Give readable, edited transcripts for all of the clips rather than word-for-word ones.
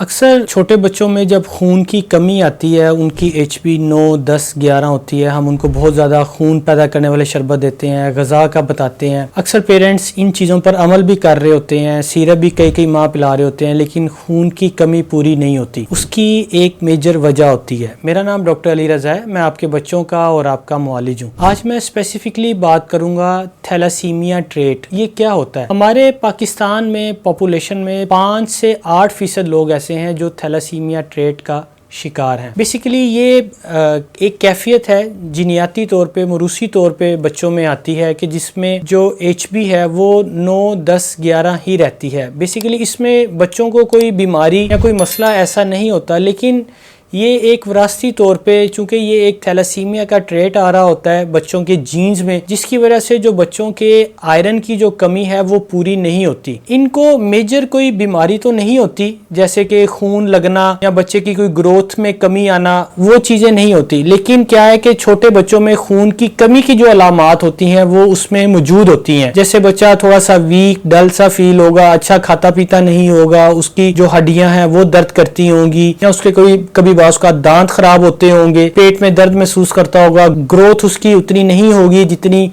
अक्सर छोटे बच्चों में जब खून की कमी आती है, उनकी HP 9, 10, 11 होती है, हम उनको बहुत ज़्यादा खून पैदा करने वाले शरबत देते हैं, ग़िज़ा का बताते हैं। अक्सर पेरेंट्स इन चीज़ों पर अमल भी कर रहे होते हैं, सिरप भी कई माह पिला रहे होते हैं, लेकिन खून की कमी पूरी नहीं होती। उसकी एक मेजर वजह होती है। मेरा नाम डॉक्टर अली रज़ा है, मैं आपके बच्चों का और आपका मुआलिज हूँ। आज मैं स्पेसिफिकली बात करूँगा थैलासीमिया ट्रेट। ये क्या होता है? हमारे पाकिस्तान में पॉपुलेशन में 5 से 8% लोग ऐसे हैं जो थैलासीमिया ट्रेट का शिकार हैं। बेसिकली ये एक कैफियत है, जिनियाती तौर पे, मरूसी तौर पे बच्चों में आती है कि जिसमें जो HP है वो 9, 10, 11 ही रहती है। बेसिकली इसमें बच्चों को कोई बीमारी या कोई मसला ऐसा नहीं होता, लेकिन ये एक विरासती तौर पे, चूँकि ये एक थैलासीमिया का ट्रेट आ रहा होता है बच्चों के जीन्स में, जिसकी वजह से जो बच्चों के आयरन की जो कमी है वो पूरी नहीं होती। इनको मेजर कोई बीमारी तो नहीं होती, जैसे कि खून लगना या बच्चे की कोई ग्रोथ में कमी आना, वो चीज़ें नहीं होती। लेकिन क्या है कि छोटे बच्चों में खून की कमी की जो अलामात होती हैं वो उसमें मौजूद होती हैं। जैसे बच्चा थोड़ा सा वीक, डल सा फील होगा, अच्छा खाता पीता नहीं होगा, उसकी जो हड्डियां हैं वो दर्द करती होंगी, या उसके कभी उसका दांत खराब होते होंगे, पेट में दर्द महसूस करता होगा, ग्रोथ उसकी उतनी नहीं होगी जितनी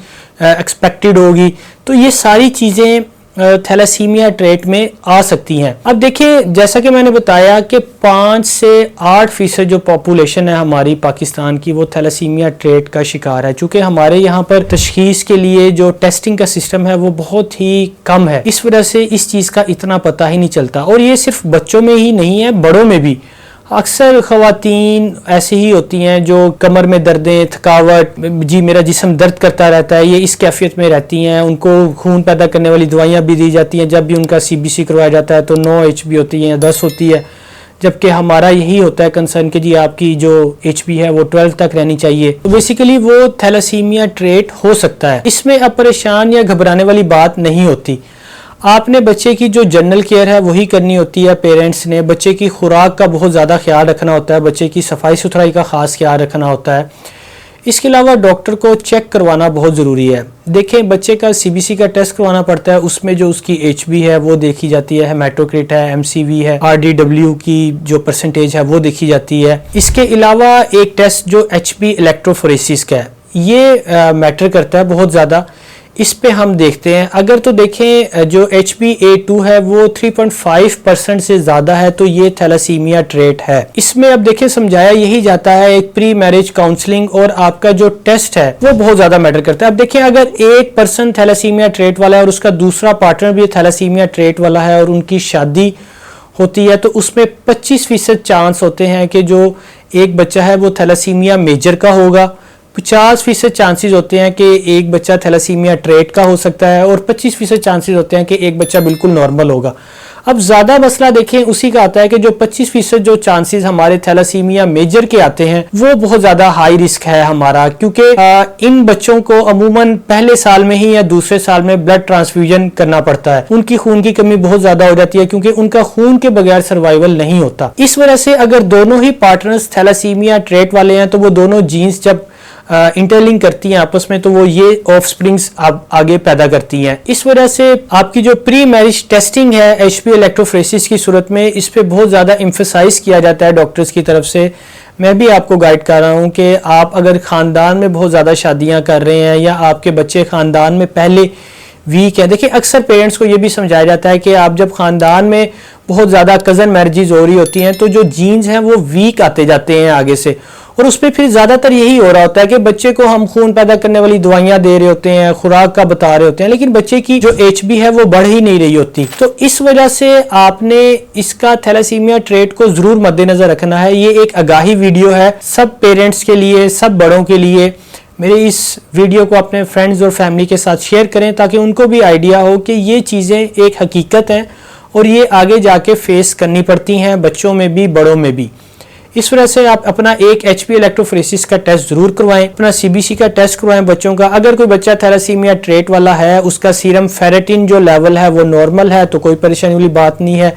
एक्सपेक्टेड होगी। तो ये सारी चीज़ें थैलासीमिया ट्रेट में आ सकती हैं। अब देखिए, जैसा कि मैंने बताया कि 5 से 8% जो पॉपुलेशन है हमारी पाकिस्तान की, वो थैलासीमिया ट्रेट का शिकार है। चूँकि हमारे यहाँ पर तशखीस के लिए जो टेस्टिंग का सिस्टम है वो बहुत ही कम है, इस वजह से इस चीज़ का इतना पता ही नहीं चलता। और ये सिर्फ बच्चों में ही नहीं है, बड़ों में भी अक्सर ख़वातीन ऐसी ही होती हैं जो कमर में दर्दें, थकावट, जी मेरा जिस्म दर्द करता रहता है, ये इस कैफियत में रहती हैं। उनको खून पैदा करने वाली दवाइयाँ भी दी जाती हैं। जब भी उनका CBC करवाया जाता है तो 9 HP होती है या 10 होती है, जबकि हमारा यही होता है कंसर्न कि जी आपकी जो HP है वो 12 तक रहनी चाहिए। तो बेसिकली वो थैलासीमिया ट्रेट हो सकता है। इसमें अब परेशान या घबराने वाली बात नहीं होती। आपने बच्चे की जो जनरल केयर है वही करनी होती है। पेरेंट्स ने बच्चे की खुराक का बहुत ज़्यादा ख्याल रखना होता है, बच्चे की सफाई सुथराई का ख़ास ख्याल रखना होता है। इसके अलावा डॉक्टर को चेक करवाना बहुत ज़रूरी है। देखें, बच्चे का CBC का टेस्ट करवाना पड़ता है, उसमें जो उसकी HB है वो देखी जाती है, हेमाटोक्रिट है, MCV है, RDW की जो परसेंटेज है वो देखी जाती है। इसके अलावा एक टेस्ट जो HP इलेक्ट्रोफोरेसिस का है, ये मैटर करता है बहुत ज़्यादा। इस पे हम देखते हैं, अगर तो देखें जो HbA2 है वो 3.5% से ज़्यादा है तो ये थैलासीमिया ट्रेट है। इसमें अब देखें समझाया यही जाता है, एक प्री मैरिज काउंसलिंग और आपका जो टेस्ट है वो बहुत ज़्यादा मैटर करता है। अब देखें, अगर एक पर्सन थैलासीमिया ट्रेट वाला है और उसका दूसरा पार्टनर भी थैलासीमिया ट्रेट वाला है और उनकी शादी होती है, तो उसमें 25% चांस होते हैं कि जो एक बच्चा है वो थैलासीमिया मेजर का होगा, 50% चांसेस होते हैं कि एक बच्चा थैलासीमिया ट्रेट का हो सकता है, और 25% चांसेस होते हैं कि एक बच्चा बिल्कुल नॉर्मल होगा। अब ज़्यादा मसला देखें उसी का आता है कि जो 25% जो चांसेस हमारे थैलासीमिया मेजर के आते हैं वो बहुत ज़्यादा हाई रिस्क है हमारा, क्योंकि इन बच्चों को अमूमन पहले साल में ही या दूसरे साल में ब्लड ट्रांसफ्यूजन करना पड़ता है। उनकी खून की कमी बहुत ज़्यादा हो जाती है क्योंकि उनका खून के बगैर सर्वाइवल नहीं होता। इस वजह से अगर दोनों ही पार्टनर्स थैलासीमिया ट्रेट वाले हैं तो वो दोनों जीन्स जब इंटरलिंक करती हैं आपस में तो वो ये ऑफस्प्रिंग्स आगे पैदा करती हैं। इस वजह से आपकी जो प्री मैरिज टेस्टिंग है HP इलेक्ट्रोफोरेसिस की सूरत में, इस पे बहुत ज़्यादा एम्फेसाइज किया जाता है डॉक्टर्स की तरफ से। मैं भी आपको गाइड कर रहा हूँ कि आप अगर ख़ानदान में बहुत ज़्यादा शादियाँ कर रहे हैं या आपके बच्चे ख़ानदान में पहले वीक है, देखिए अक्सर पेरेंट्स को ये भी समझाया जाता है कि आप जब ख़ानदान में बहुत ज़्यादा कज़न मैरिजेज हो रही होती हैं तो जो जीन्स हैं वो वीक आते जाते हैं आगे से, और उस पर फिर ज़्यादातर यही हो रहा होता है कि बच्चे को हम खून पैदा करने वाली दवाइयाँ दे रहे होते हैं, खुराक का बता रहे होते हैं, लेकिन बच्चे की जो HB है वो बढ़ ही नहीं रही होती। तो इस वजह से आपने इसका थैलासीमिया ट्रेट को ज़रूर मद्देनज़र रखना है। ये एक आगाही वीडियो है सब पेरेंट्स के लिए, सब बड़ों के लिए। मेरे इस वीडियो को अपने फ्रेंड्स और फैमिली के साथ शेयर करें ताकि उनको भी आइडिया हो कि ये चीज़ें एक हकीकत हैं और ये आगे जाके फेस करनी पड़ती हैं, बच्चों में भी बड़ों में भी। इस वजह से आप अपना एक HP इलेक्ट्रोफोरेसिस का टेस्ट ज़रूर करवाएं, अपना CBC का टेस्ट करवाएं बच्चों का। अगर कोई बच्चा थैलासीमिया ट्रेट वाला है, उसका सीरम फेरेटिन जो लेवल है वो नॉर्मल है तो कोई परेशानी वाली बात नहीं है।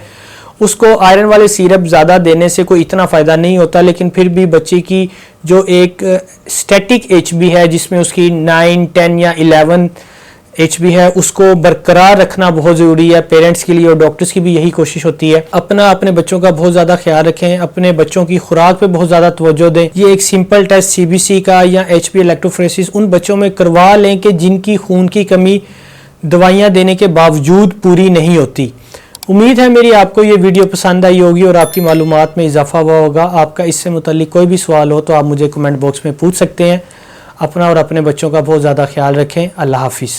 उसको आयरन वाले सिरप ज़्यादा देने से कोई इतना फ़ायदा नहीं होता, लेकिन फिर भी बच्चे की जो एक स्टैटिक HB है जिसमें उसकी 9, 10 या 11 HB है उसको बरकरार रखना बहुत ज़रूरी है पेरेंट्स के लिए, और डॉक्टर्स की भी यही कोशिश होती है। अपने बच्चों का बहुत ज़्यादा ख्याल रखें, अपने बच्चों की खुराक पे बहुत ज़्यादा तवज्जो दें। ये एक सिंपल टेस्ट CBC का या HB इलेक्ट्रोफोरेसिस उन बच्चों में करवा लें कि जिनकी खून की कमी दवाइयाँ देने के बावजूद पूरी नहीं होती। उम्मीद है मेरी आपको ये वीडियो पसंद आई होगी और आपकी मालूमात में इजाफा हुआ होगा। आपका इससे मुताल्लिक कोई भी सवाल हो तो आप मुझे कमेंट बॉक्स में पूछ सकते हैं। अपना और अपने बच्चों का बहुत ज़्यादा ख्याल रखें। अल्लाह हाफिज़।